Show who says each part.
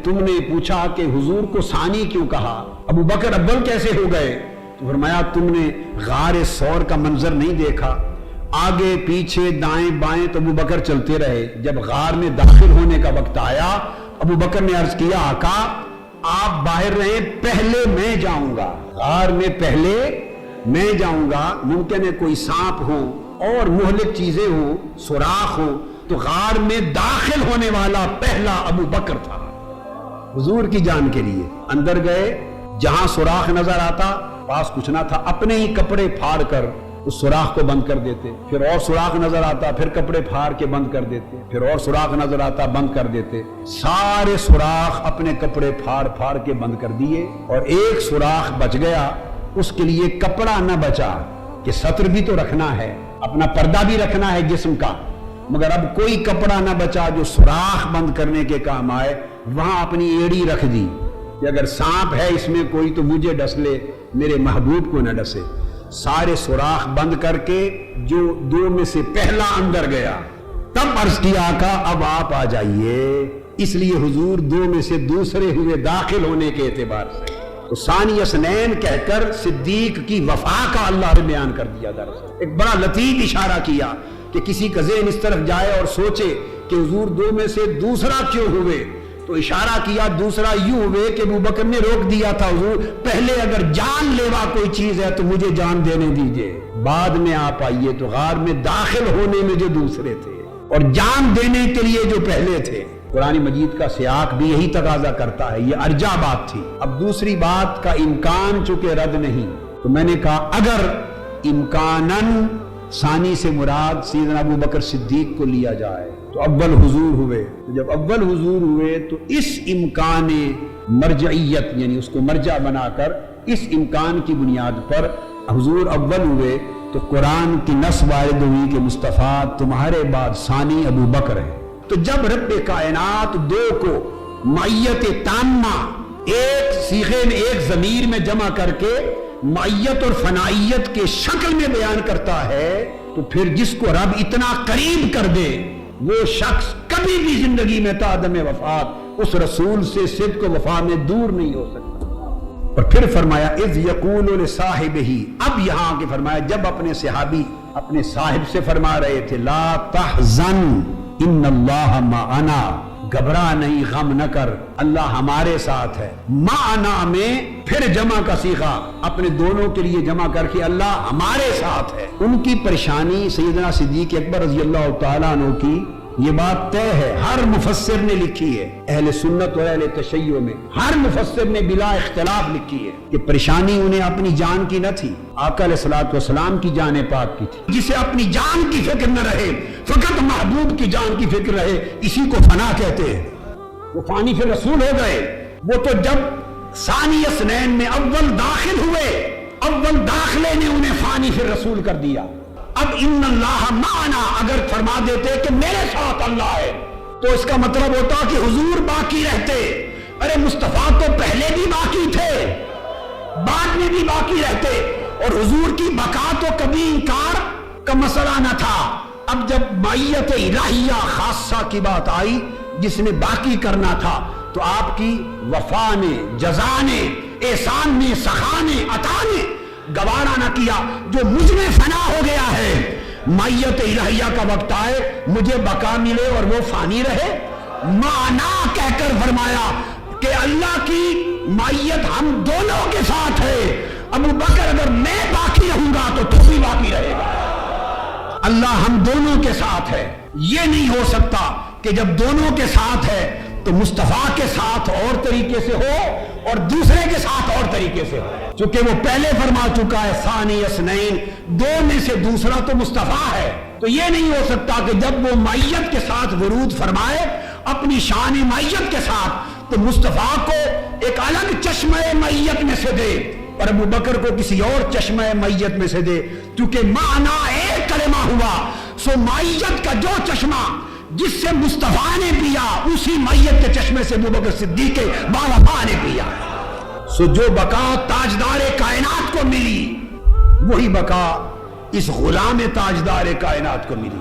Speaker 1: تم نے پوچھا کہ حضور کو ثانی کیوں کہا، ابو بکر اول کیسے ہو گئے؟ تو فرمایا تم نے غار ثور کا منظر نہیں دیکھا، آگے پیچھے دائیں بائیں تو ابو بکر چلتے رہے، جب غار میں داخل ہونے کا وقت آیا ابو بکر نے عرض کیا آقا آپ باہر رہیں، پہلے میں جاؤں گا، غار میں پہلے میں جاؤں گا، ممکن ہے کوئی سانپ ہو اور مہلک چیزیں ہوں، سوراخ ہو، تو غار میں داخل ہونے والا پہلا ابو بکر تھا حضور کی جان کے لیے۔ اندر گئے، جہاں سوراخ نظر آتا، پاس کچھ نہ تھا، اپنے ہی کپڑے پھاڑ کر اس سوراخ کو بند کر دیتے، پھر اور سوراخ نظر آتا، پھر کپڑے پھاڑ کے بند کر دیتے، پھر اور سوراخ نظر آتا، بند کر دیتے، سارے سوراخ اپنے کپڑے پھاڑ پھاڑ کے بند کر دیے، اور ایک سوراخ بچ گیا، اس کے لیے کپڑا نہ بچا کہ ستر بھی تو رکھنا ہے، اپنا پردہ بھی رکھنا ہے جسم کا، مگر اب کوئی کپڑا نہ بچا جو سوراخ بند کرنے کے کام آئے، وہاں اپنی ایڑی رکھ دی کہ اگر سانپ ہے اس میں کوئی تو مجھے ڈس لے، میرے محبوب کو نہ ڈسے۔ سارے سوراخ بند کر کے جو دو میں سے پہلا اندر گیا، تب عرض کیا آقا اب آپ آ جائیے، اس لیے حضور دو میں سے دوسرے ہوئے داخل ہونے کے اعتبار سے۔ تو ثانی اثنین کہہ کر صدیق کی وفا کا اللہ نے بیان کر دیا۔ دراصل ایک بڑا لطیف اشارہ کیا کہ کسی کا ذہن اس طرف جائے اور سوچے کہ حضور دو میں سے دوسرا کیوں ہوئے، تو اشارہ کیا دوسرا یوں ہوئے کہ ابو بکر نے روک دیا تھا، حضور پہلے اگر جان لیوا کوئی چیز ہے تو مجھے جان دینے دیجئے، بعد میں آپ آئیے۔ تو غار میں داخل ہونے میں جو دوسرے تھے اور جان دینے کے لیے جو پہلے تھے، قرآن مجید کا سیاق بھی یہی تقاضا کرتا ہے، یہ ارجا بات تھی۔ اب دوسری بات کا امکان چونکہ رد نہیں، تو میں نے کہا اگر امکاناً ثانی سے مراد سیدنا ابو بکر صدیق کو لیا جائے تو اول حضور ہوئے، تو جب اول حضور ہوئے تو اس امکان مرجعیت یعنی اس کو مرجع بنا کر اس امکان کی بنیاد پر حضور اول ہوئے، تو قرآن کی نص وارد ہوئی کہ مصطفیٰ تمہارے بعد ثانی ابو بکر ہے۔ تو جب رب کائنات دو کو معیت تامہ ایک صیغے میں ایک ضمیر میں جمع کر کے معیت اور فنائیت کے شکل میں بیان کرتا ہے، تو پھر جس کو رب اتنا قریب کر دے وہ شخص کبھی بھی زندگی میں تا عدم وفات اس رسول سے صدق و وفا میں دور نہیں ہو سکتا۔ اور پھر فرمایا اذ یقول لصاحبہ، اب یہاں کے فرمایا جب اپنے صحابی اپنے صاحب سے فرما رہے تھے لا تحزن ان اللہ معنا، گھبرا نہیں، غم نہ کر، اللہ ہمارے ساتھ ہے۔ معنا میں پھر جمع کا صیغہ اپنے دونوں کے لیے جمع کر کے اللہ ہمارے ساتھ ہے۔ ان کی پریشانی سیدنا صدیق اکبر رضی اللہ تعالیٰ عنہ کی یہ بات طے ہے، ہر مفسر نے لکھی ہے، اہل سنت اور اہل تشیع میں ہر مفسر نے بلا اختلاف لکھی ہے کہ پریشانی انہیں اپنی جان کی نہ تھی، آقا علیہ الصلوۃ والسلام کی جان پاک کی تھی۔ جسے اپنی جان کی فکر نہ رہے، فقط محبوب کی جان کی فکر رہے، اسی کو فنا کہتے ہیں۔ وہ فانی پھر رسول ہو گئے، وہ تو جب ثانی اثنین میں اول داخل ہوئے، اول داخلے نے انہیں فانی پھر رسول کر دیا۔ اب ان اللہ معنا اگر فرما دیتے کہ میرے ساتھ اللہ ہے، تو اس کا مطلب ہوتا کہ حضور باقی رہتے۔ ارے مصطفیٰ تو پہلے بھی باقی تھے، بعد میں بھی باقی رہتے، اور حضور کی بقا تو کبھی انکار کا مسئلہ نہ تھا۔ اب جب معیت الہیہ خاصہ کی بات آئی، جس نے باقی کرنا تھا، تو آپ کی وفا نے، جزا نے، احسان نے، سخا نے، عطا نے گوارا نہ کیا۔ جو مجھ میں فنا ہو گیا ہے، معیت الہیہ کا وقت آئے مجھے بقا ملے اور وہ فانی رہے۔ معنا کہہ کر فرمایا کہ اللہ کی معیت ہم دونوں کے ساتھ ہے۔ ابو بکر اگر میں باقی رہوں گا تو تو بھی باقی رہے گا، اللہ ہم دونوں کے ساتھ ہے۔ یہ نہیں ہو سکتا کہ جب دونوں کے ساتھ ہے تو مصطفیٰ کے ساتھ اور طریقے سے ہو اور دوسرے کے ساتھ اور طریقے سے ہو، چونکہ وہ پہلے فرما چکا ہے ثانی اثنین، دو میں سے دوسرا تو مصطفیٰ ہے۔ تو یہ نہیں ہو سکتا کہ جب وہ معیت کے ساتھ ورود فرمائے اپنی شان معیت کے ساتھ، تو مصطفیٰ کو ایک الگ چشمہ معیت میں سے دے اور ابو بکر کو کسی اور چشمہ معیت میں سے دے، کیونکہ معنی ایک کلمہ ہوا۔ سو معیت کا جو چشمہ جس سے مصطفیٰ نے پیا، اسی معیت کے چشمے سے ابو بکر صدیق کے باوفا نے پیا۔ سو جو بقا تاجدار کائنات کو ملی، وہی بقا اس غلام تاجدار کائنات کو ملی۔